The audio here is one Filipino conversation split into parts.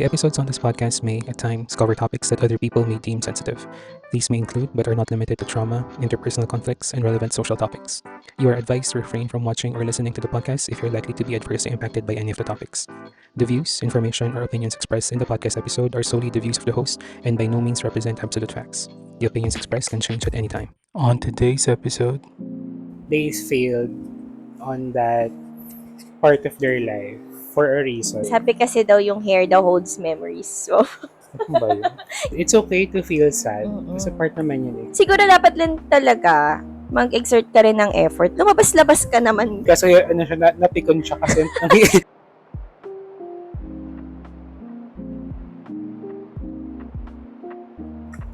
The episodes on this podcast may, at times, cover topics that other people may deem sensitive. These may include, but are not limited to, trauma, interpersonal conflicts, and relevant social topics. You are advised to refrain from watching or listening to the podcast if you're likely to be adversely impacted by any of the topics. The views, information, or opinions expressed in the podcast episode are solely the views of the host and by no means represent absolute facts. The opinions expressed can change at any time. On today's episode, they failed on that part of their life for a reason. Sabi kasi daw yung hair daw holds memories. So, Ano ba yun? It's okay to feel sad. Mm-mm. Kasi part naman yun eh. siguro dapat din talaga mag-exert ka rin ng effort. Lumabas-labas ka naman. Kasi ano siya, napikon siya kasi.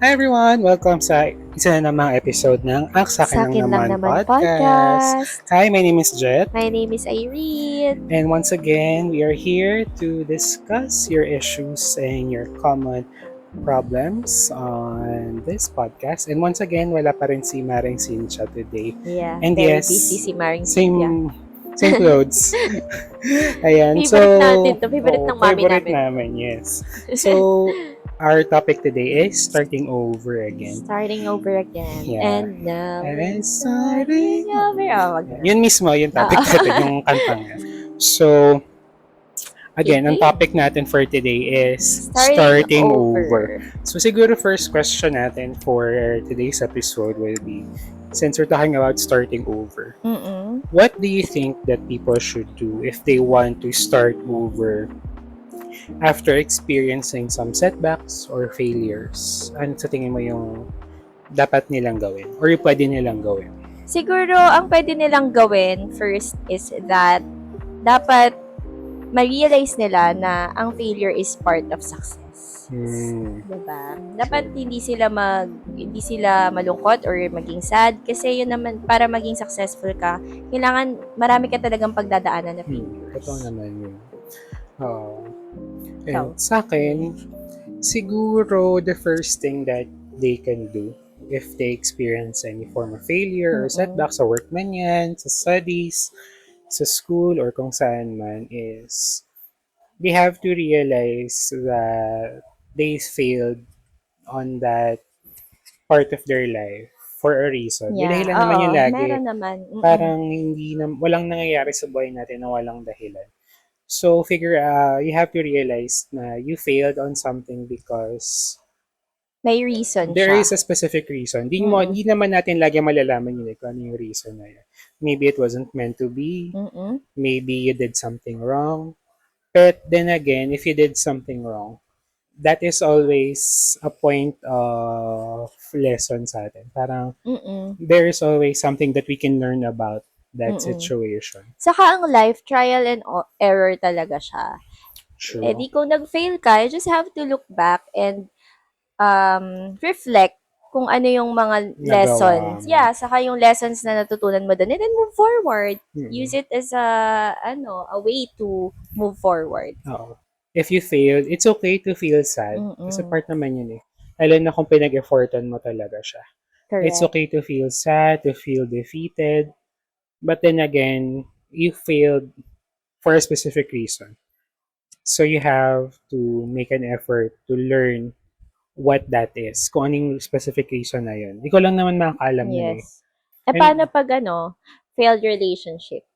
Hi everyone! Welcome sa isa na namang episode ng Sa Akin Lang Naman podcast. Hi, my name is Jet. My name is Irene. And once again, we are here to discuss your issues and your common problems on this podcast. And once again, wala pa rin si Maring Cynthia today. Yeah, And very yes, busy si Maring Cynthia. Same clothes. Ayan. Favorite natin to. Favorite oo, ng mami favorite namin. yes. So, our topic today is starting over again. Starting over again. Yeah. And now, And starting over. Oh, wag na. Yun mismo, yung topic natin, yung kantang yan. So, again, ang topic natin for today is starting over. So, siguro first question natin for today's episode will be, since we're talking about starting over, Mm-mm. what do you think that people should do if they want to start over after experiencing some setbacks or failures? Ano sa tingin mo yung dapat nilang gawin or yung pwede nilang gawin? Siguro, ang pwede nilang gawin first is that dapat ma-realize nila na ang failure is part of success. Diba? Dapat hindi sila malungkot or maging sad kasi yun naman, para maging successful ka, kailangan marami ka talagang pagdadaanan na failures. Totoo naman yun. And sa akin, siguro the first thing that they can do if they experience any form of failure or setback sa work man yan, sa studies, sa school, or kung saan man, is they have to realize that they failed on that part of their life for a reason. May dahilan naman yun lagi. Meron naman. Parang walang nangyayari sa buhay natin na walang dahilan. So, you have to realize na you failed on something because may reason there siya. is a specific reason. Hindi naman natin lagi malalaman yun kung ano yung reason na yun. Maybe it wasn't meant to be. Maybe you did something wrong. But then again, if you did something wrong, that is always a point of lesson sa atin. Parang there is always something that we can learn about that situation. Saka ang life, trial and error talaga siya. True. Eh di kung nag-fail ka, you just have to look back and reflect kung ano yung mga lessons. Yeah, saka yung lessons na natutunan mo doon and then move forward. Use it as a way to move forward. If you failed, it's okay to feel sad. Kasi part naman yun eh. Lalo na kung pinag-effortan mo talaga siya. Correct. It's okay to feel sad, to feel defeated. But then again, you failed for a specific reason. So you have to make an effort to learn what that is. Kung anong specific reason na yun. Ikaw lang naman makakaalam yun eh. Yes. Paano pag failed relationship?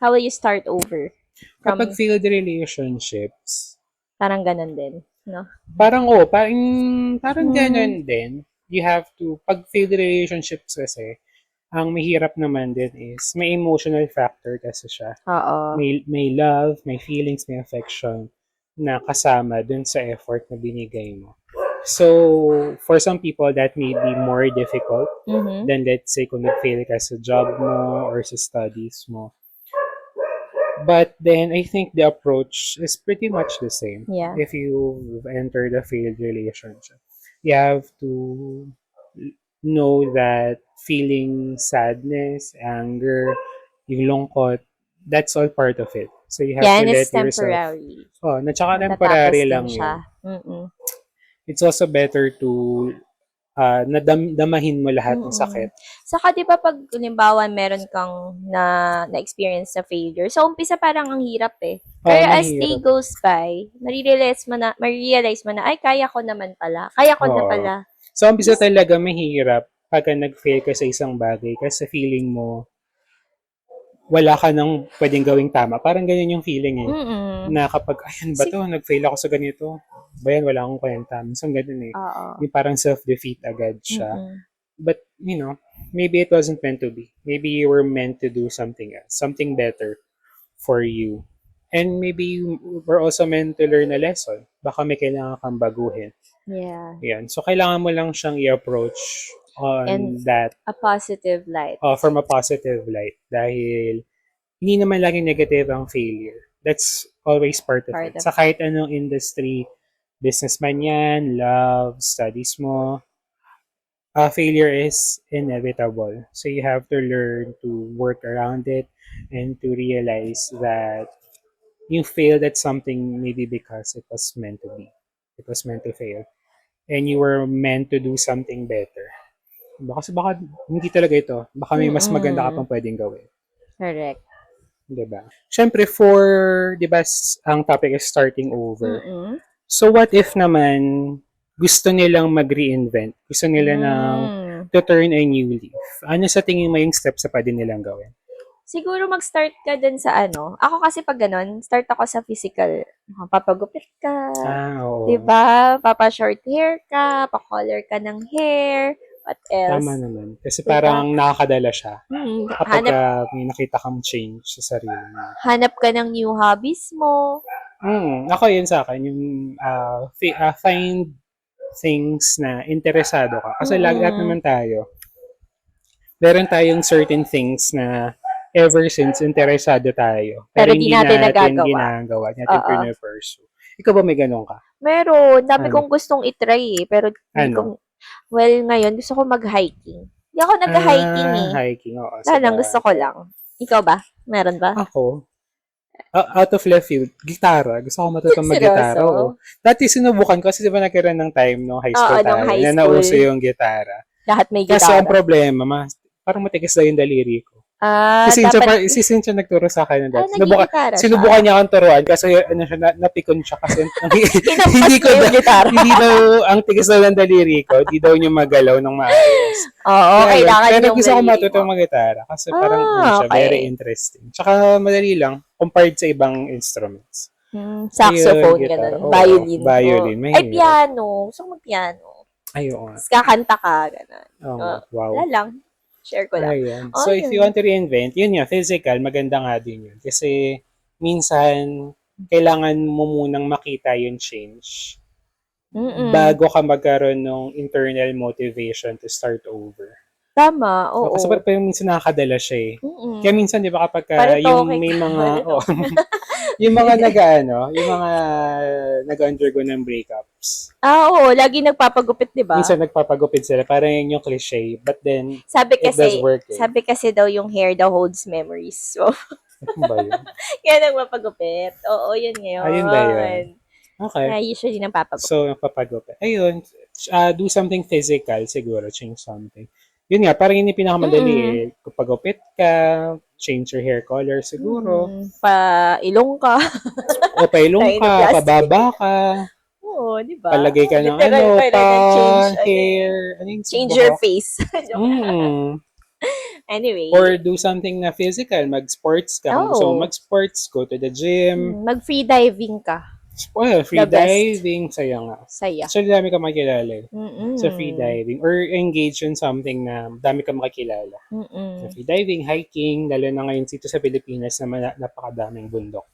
How will you start over? Kapag failed relationships, parang ganun din, no? Parang ganun din. You have to, pag failed relationships kasi, ang mahirap naman din is may emotional factor kasi siya. Oo. May love, may feelings, may affection na kasama dun sa effort na binigay mo. So, for some people, that may be more difficult than, let's say, kung nag-fail ka sa job mo or sa studies mo. But then, I think the approach is pretty much the same. Yeah. If you've entered a failed relationship. You have to know that feeling sadness, anger, yung lungkot, that's all part of it. So you have to let yourself... temporary. Tsaka temporary lang siya. yun. It's also better to nadamahin mo lahat ng Mm. sakit. Saka 'di ba 'pag halimbawa meron kang na-experience na failure, sa umpisa parang ang hirap eh. Pero as day Mahirap. goes by, marirealize mo na, ay kaya ko naman pala, kaya ko na Oo. pala. Sa umpisa talaga mahirap pagka nag-fail ka sa isang bagay kasi feeling mo wala ka nang pwedeng gawing tama. Parang ganyan yung feeling eh. Mm. Na kapag, ayan ba to, nag-fail ako sa ganito. Ba yan, wala akong kwenta. Minsan ganun eh. Oo. Yung parang self-defeat agad siya. Mm. But, maybe it wasn't meant to be. Maybe you were meant to do something else, something better for you. And maybe you were also meant to learn a lesson. Baka may kailangan kang baguhin. Yeah. Yan. So, kailangan mo lang siyang i-approach on And that a positive light. from a positive light. Dahil, hindi naman laging negative ang failure. That's always part of Part it. of Sa kahit anong industry, businessman yan, love, studies mo, failure is inevitable. So you have to learn to work around it and to realize that you failed at something maybe because it was meant to be. It was meant to fail. And you were meant to do something better. Baka hindi talaga ito. Baka may mas maganda ka pang pwedeng gawin. Correct. Diba? Siyempre, diba, ang topic is starting over. Mm-mm. So, what if naman gusto nilang mag-reinvent? Gusto nila nang to turn a new leaf? Ano sa tingin mo yung steps sa pwede nilang gawin? Siguro mag-start ka dun sa ano. Ako kasi pag ganun, start ako sa physical. Papagupit ka. Oo. Diba? Papa-short hair ka. Pa-color ka ng hair. What else? Tama naman. Kasi Diba? parang nakakadala siya. Kapag Hanap, may nakita kang change sa sarili mo. hanap ka ng new hobbies mo. Ako yun sa akin, yung find things na interesado ka. Kasi lahat naman tayo, meron tayong certain things na ever since interesado tayo. Pero di natin nagagawa. ginagawa, di natin pinu-pursue. Ikaw ba may ganun ka? Meron. Dami Ano? kong gustong itry eh. Pero hindi Ano? ko, well, ngayon gusto ko mag-hiking. Hindi ako nag-hiking eh. Hiking, oo. Wala lang, gusto ko lang. Ikaw ba? Meron ba? Ako, out of left field, gitara. Gusto ko matutong mag-gitara. Seryoso? Oo. Dati sinubukan ko kasi di ba nagkaroon ng time no high school Oo, nung tayo high na school. nauso yung gitara. Lahat may Kasi ang gitara. problema, parang matigas daw yung daliri ko. Dapat, Si Cynthia nagturo sa akin ng dati. nagigitara siya. Sinubukan niya akong turuan kasi napikon siya kasi hindi ko yung gitara. hindi daw ang tigas daw ng daliri ko, hindi daw niya magalaw ng maayos. Oo, Kaya kailangan pero yung gusto ko daliri matutong mo. mag-gitara kasi parang siya, okay. very interesting. Tsaka madali lang compared sa ibang instruments. Saxophone, Ayun, gitara. gano'n. Oo, Violin. violin, Oo. mahirap. Ay, piano. Gusto ko mag-piano. Ay, oo nga. Tapos kakanta ka, gano'n. Wow. Wala lang. Share ko lang. Ayan. So, if you want to reinvent, yun nga, physical, maganda nga din yun. Kasi, minsan, kailangan mo munang makita yung change bago ka magkaroon ng internal motivation to start over. Tama, oo. Kasi parang minsan nakakadala siya eh. Mm-mm. Kaya minsan, di ba, kapag Paritoke yung may ka. mga, yung mga yung mga nag-undergo ng breakups. Oo, lagi nagpapagupit, di ba? Minsan nagpapagupit sila, parang yun yung cliche. But then, Sabi it does kasi, work eh. sabi kasi daw yung hair daw holds memories. So, Ano ba yun? kaya nagpapagupit. Oo, yun ngayon. Ayun ba yun? Okay. Kaya usually nang papagupit. So, nagpapagupit. Ayun, do something physical siguro, change something. Yun nga, parang yun yung pinakamadali eh. Pagupit ka, change your hair color siguro. Pa-ilong ka. O pailong ka, Plastic. pababa ka. Oo, di ba? Palagay ka ng Literal, kailangan change, hair. Ano yung change your face. Anyway. Or do something na physical, mag-sports ka. Kung gusto mo mag-sports, go to the gym. Mag-free diving ka. Well, free The best. diving, saya nga. Saya. So, dami ka makilala. Mm-mm. So, free diving. Or engage in something na dami ka makikilala. Mm-mm. So, free diving, hiking, lalo na ngayon dito sa Pilipinas na napakadaming bundok.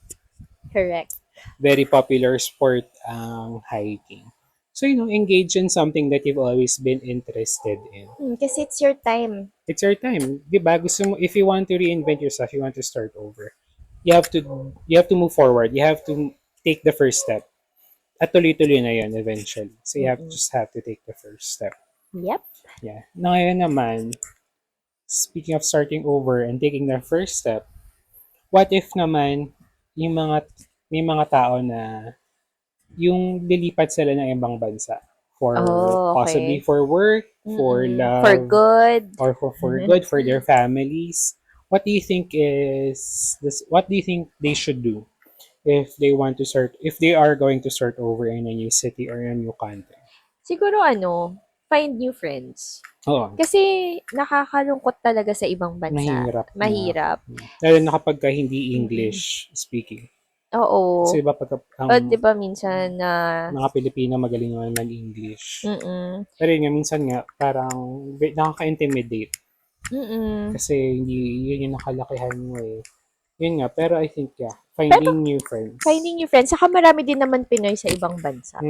Correct. Very popular sport ang hiking. So, engage in something that you've always been interested in. Kasi it's your time. It's your time. Diba? Gusto mo, if you want to reinvent yourself, you want to start over. You have to move forward. You have to take the first step. At tuloy-tuloy na yun eventually. So, you just have to take the first step. Yep. Yeah. Na ngayon naman, speaking of starting over and taking the first step, what if naman, may mga tao na yung lilipat sila ng ibang bansa for Oh, okay. possibly for work, for For love, good. or for good for their families. What do you think is this? What do you think they should do if they want to start? If they are going to start over in a new city or a new country? Siguro find new friends. Oo, Kasi nakakalungkot talaga sa ibang bansa. mahirap na. Mahirap. Lalo na kapag hindi Mm. English speaking. Oo. Kasi iba pag O, ang 'di ba minsan na mga Pilipino magaling naman mag-English. mm. Pero yun nga, minsan nga, parang nakaka-intimidate. Mm. Kasi hindi, yun yung nakalakihan mo eh. Yun nga, pero I think, yeah, Pero finding new friends. finding new friends, saka marami din naman Pinoy sa ibang bansa.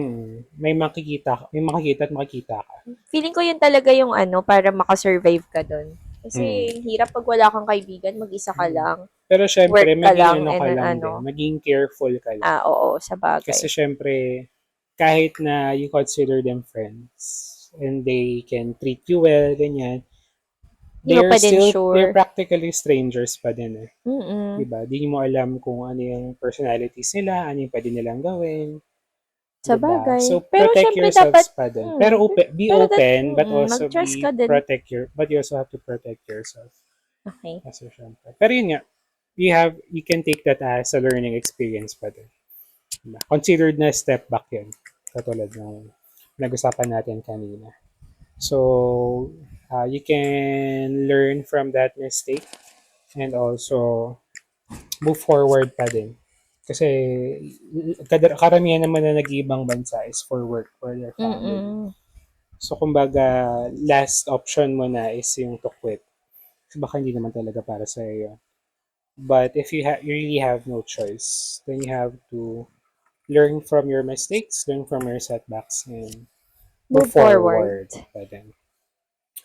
May makikita at makikita ka. Feeling ko yun talaga yung para makasurvive ka doon. Kasi hirap pag wala kang kaibigan, mag-isa ka lang. Pero syempre, Work ka lang, maging ano ka and lang din. Maging careful ka lang. Oo, sa bagay. Kasi syempre, kahit na you consider them friends and they can treat you well, ganyan, Hindi mo pa din sure. they're practically strangers pa din eh. Mm-mm. Diba? Di mo alam kung ano yung personalities nila, ano yung pwede nilang gawin. Sa Diba? bagay. So, Pero protect syempre yourselves dapat, pa din. Pero be pero open, but also mag-trust ka din. but you also have to protect yourself. Okay. Kasi syempre. Pero yun nga, you can take that as a learning experience pa din. Diba? Considered na step back yun. Katulad ng nag-usapan natin kanina. So, you can learn from that mistake and also move forward pa din. Kasi karamihan naman na nag-iibang bansa is for work, for their family. So, kumbaga, last option mo na is yung to quit. Kasi baka hindi naman talaga para sa iyo. But if you really have no choice, then you have to learn from your mistakes, learn from your setbacks, and move forward. Pa din.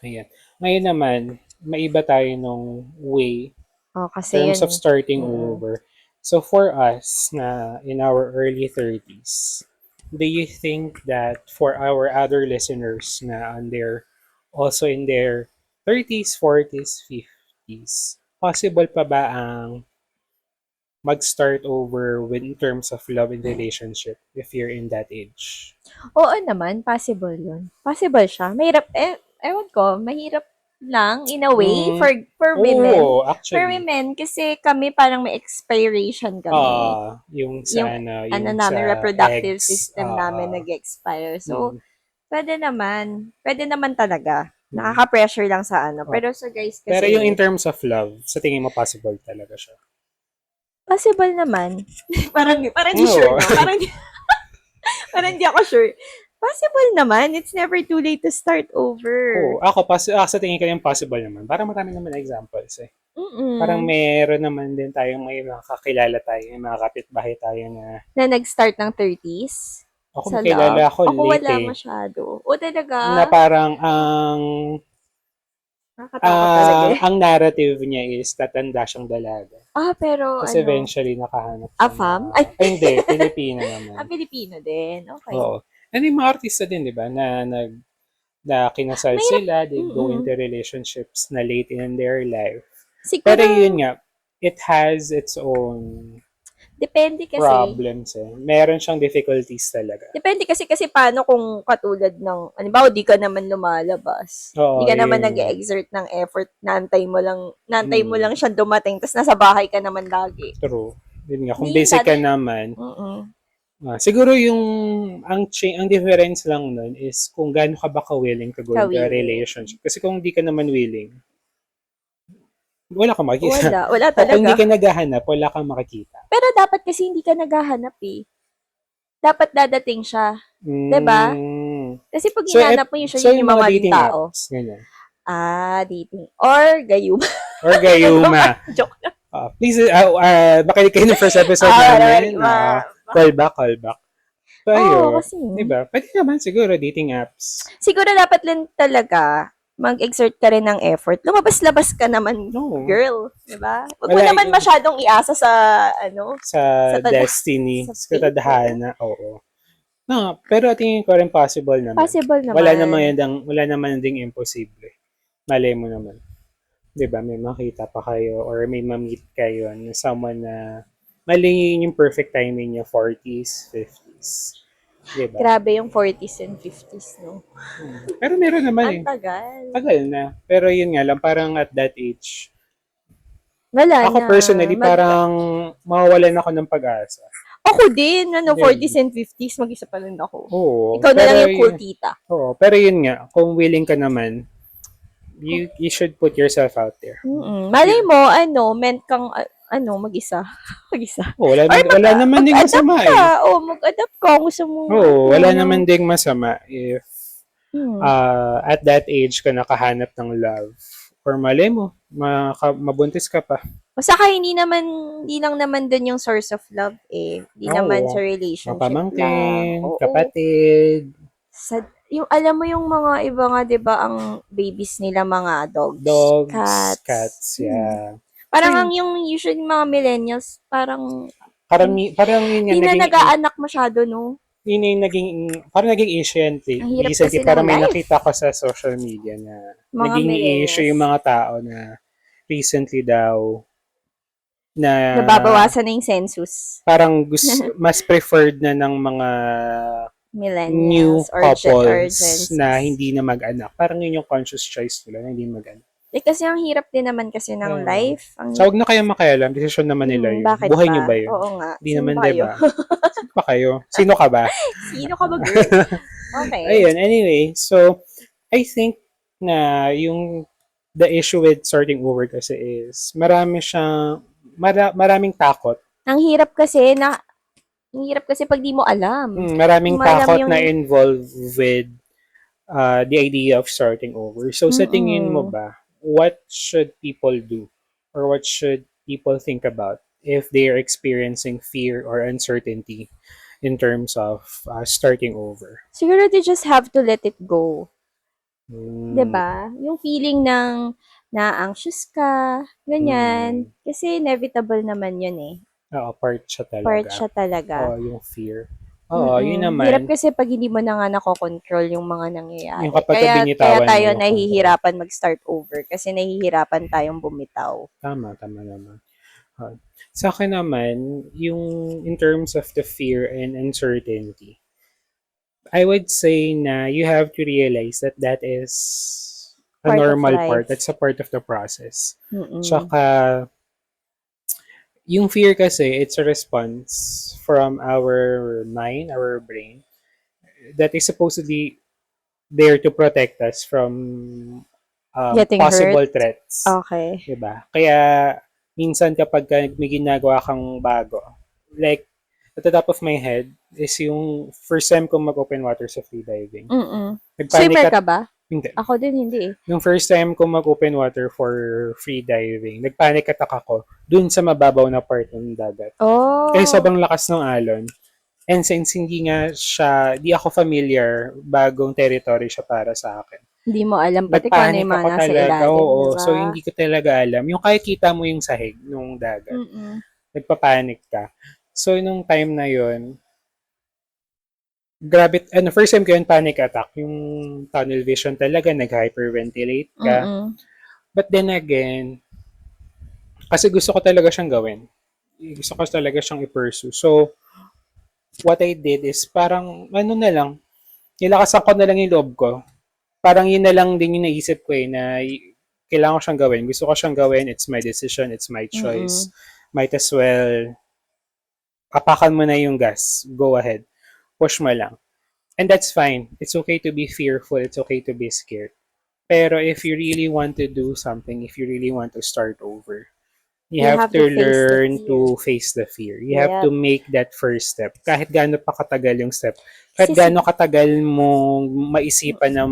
Ayan. Ngayon naman, maiba tayo nung way kasi in terms of starting Mm-mm. over. So for us na in our early 30s, do you think that for our other listeners na also in their 30s, 40s, 50s, possible pa ba ang mag-start over in terms of love and relationship if you're in that age? Oo naman, possible yun. Possible siya. Mahirap, ewan ko, mahirap lang in a way for women. Oo, actually. For women, kasi kami parang may expiration kami. Yung sa yung namin, reproductive system namin nag-expire. So, pwede naman talaga. Nakaka-pressure lang sa Pero sa guys kasi... Pero yung in terms of love, sa tingin mo possible talaga siya? Possible naman. parang di sure. No? Parang di ako sure. Possible naman. It's never too late to start over. Ako, sa tingin ko yung possible naman. Parang marami naman examples eh. Parang meron naman din tayong may mga kakilala tayo, may mga kapitbahay tayo na nag-start ng 30s. Ako kilala ako late wala masyado. O talaga? Na parang ang narrative niya is tatanda siyang dalaga. Pero Kasi eventually nakahanap siya. Afam? Hindi, Pilipino naman. Pilipino din. Okay. Oo. And yung mga artista din, di ba, na kinasal sila, they go into relationships na late in their life. Siguro, pero yun nga, it has its own depende kasi. Problems eh. Meron siyang difficulties talaga. Depende kasi paano kung katulad ng, halimbawa, di ka naman lumalabas. Di ka naman nag-exert ng effort, nantay mo lang siya dumating, tapos nasa bahay ka naman lagi. True. Yun nga, kung busy ka naman, siguro ang difference lang nun is kung gaano ka ba ka-willing to go into a relationship. Kasi kung di ka naman willing, wala kang makikita. Wala talaga. Kung hindi ka naghahanap, wala kang makikita. Pero dapat kasi hindi ka naghahanap eh. Dapat dadating siya. Diba? Kasi pag hinanap mo yun yung mga dating tao. Apps, ganyan. Dating. Or gayuma. Joke na. Please, makinig kayo ng first episode namin. Call back. So, kasi. Diba? Pwede naman siguro dating apps. Siguro dapat lang talaga mag-exert ka rin ng effort. Lumabas-labas ka naman, girl. Diba? Huwag mo naman masyadong iasa sa, sa destiny, sa tadhana. Oo. No, pero tingin ko rin possible naman. Possible naman. Wala naman ding imposible. Malay mo naman. Diba? May makita pa kayo or may ma-meet kayo na someone na mali yung perfect timing niya, 40s, 50s. Di ba? Grabe yung 40s and 50s, no? Pero meron naman Ang eh. tagal. Tagal na. Pero yun nga lang, parang at that age, Wala ako na. personally, parang mawawalan ako ng pag-asa. Ako din, Hindi. 40s and 50s, mag-isa pa rin ako. Oo. Ikaw na Pero lang yung cool tita. Oo. Pero yun nga, kung willing ka naman, you should put yourself out there. Malay mo, meant kang, mag-isa. mag-isa. Oo, wala, Or wala naman ding mag-adapt masama ka. eh. Mag-adapt ka. Gusto mo, Oo, wala naman ding masama if Hmm. at that age ka nakahanap ng love. Or malay mo, mabuntis ka pa. O saka hindi lang naman dun yung source of love eh. Hindi naman Oo. sa relationship lang. Mapamangkin, Oo. kapatid, Yung alam mo yung mga iba nga 'di ba ang babies nila mga dogs, dogs, cats. cats, yeah. Parang Kasi ang yung usually mga millennials parang parang yun nga hindi na naging nag-aanak masyado, no? yun yung naging parang naging issue yan Ang hirap recently. kasi Parang ng may life. nakita ko sa social media na Mga naging issue millennials. yung mga tao na recently daw na Nababawasan na yung census. parang mas preferred na ng mga new Millennials or Gen couples Zs. na hindi na mag-anak. Parang yun yung conscious choice nila na hindi mag-anak. Kasi ang hirap din naman kasi ng life. Ang So, huwag na kayo makialam. Desisyon naman nila yun. bakit Buhay ba? nyo ba yun? Oo nga. Hindi Sino naman, ba di kayo? ba? Sino ba kayo? Sino ka ba? Sino ka ba, girl? Okay. Ayun, anyway. So, I think na the issue with starting over kasi is maraming takot. Ang hirap kasi pag di mo alam. Maraming Hindi mo alam takot yung- na involved with the idea of starting over. So, sa tingin mo ba, what should people do? Or what should people think about if they are experiencing fear or uncertainty in terms of starting over? Siguro they just have to let it go. Mm, 'Di ba? Yung feeling ng na-anxious ka, ganyan. Kasi inevitable naman yun eh. Oo, part siya talaga. Part siya talaga. Oo, yung fear. Oo, yun naman. Hirap kasi pag hindi mo na nga nakokontrol yung mga nangyayari. Yung kapag kaya binitawan mo tayo yung nahihirapan mag-start over kasi nahihirapan tayong bumitaw. Tama naman. Sa akin naman, yung in terms of the fear and uncertainty, I would say na you have to realize that is a Part of normal life. part. That's a part of the process. Mm-mm. Tsaka, yung fear kasi, it's a response from our mind, our brain, that is supposedly there to protect us from Getting possible hurt. threats. Okay. Diba? Kaya, minsan kapag may ginagawa kang bago, like, at the top of my head, is yung first time kong mag-open water sa freediving. Swimmer ka ba? Hindi. Ako din hindi eh. Yung first time kong mag-open water for freediving, nagpanic attack ako dun sa mababaw na part ng dagat. Oh. Kasi sobrang lakas ng alon. And since hindi ako familiar, bagong territory siya para sa akin. Hindi mo alam pati kung ano yung mga nasa ilalim. Oo, diba? so hindi ko talaga alam. Yung kahit kita mo yung sahig nung dagat, nagpapanik ka. So nung time na yon, grabe, first time ko yun, panic attack. Yung tunnel vision talaga, nag-hyperventilate ka. But then again, kasi gusto ko talaga siyang gawin. Gusto ko talaga siyang i-pursue. So, what I did is parang, nilakasan ko na lang yung loob ko. Parang yun na lang din yung naisip ko na kailangan ko siyang gawin. Gusto ko siyang gawin. It's my decision. It's my choice. Might as well, apakan mo na yung gas. Go ahead. Push mo lang. And that's fine. It's okay to be fearful. It's okay to be scared. Pero if you really want to do something, if you really want to start over, you have to learn to face the fear. You have to make that first step. Kahit gaano pa katagal yung step. Kahit gaano katagal mong maisipan na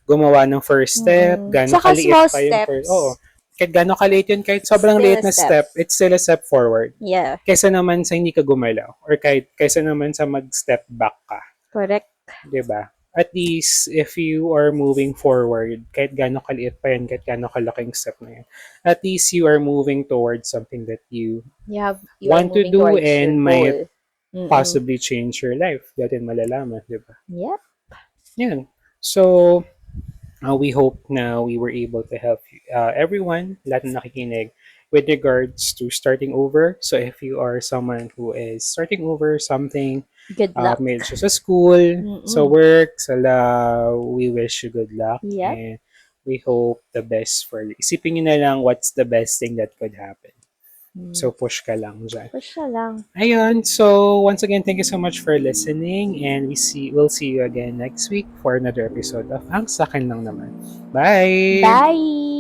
gumawa ng first step, gaano kaliit pa yung first. Oo. Kahit gaano kaliit yun, kahit sobrang liit na step, it's still a step forward. Yeah. Kaysa naman sa hindi ka gumalaw. Or kaysa naman sa mag-step back ka. Correct. Diba? At least, if you are moving forward, kahit gaano kaliit pa yan, kahit gaano kalaking step na yan, at least you are moving towards something that you want to do and might possibly change your life. Datin malalaman, diba? Yep. Yan. So, we hope na we were able to help everyone, lahat na nakikinig, with regards to starting over. So, if you are someone who is starting over something, Good luck. May siya sa school, sa Mm-mm. work, we wish you good luck. Yep. And we hope the best for you. Isipin nyo na lang what's the best thing that could happen. So, push ka lang dyan. Push na lang. Ayun. So, once again, thank you so much for listening. And we'll see you again next week for another episode of Ang Sakin Lang Naman. Bye! Bye!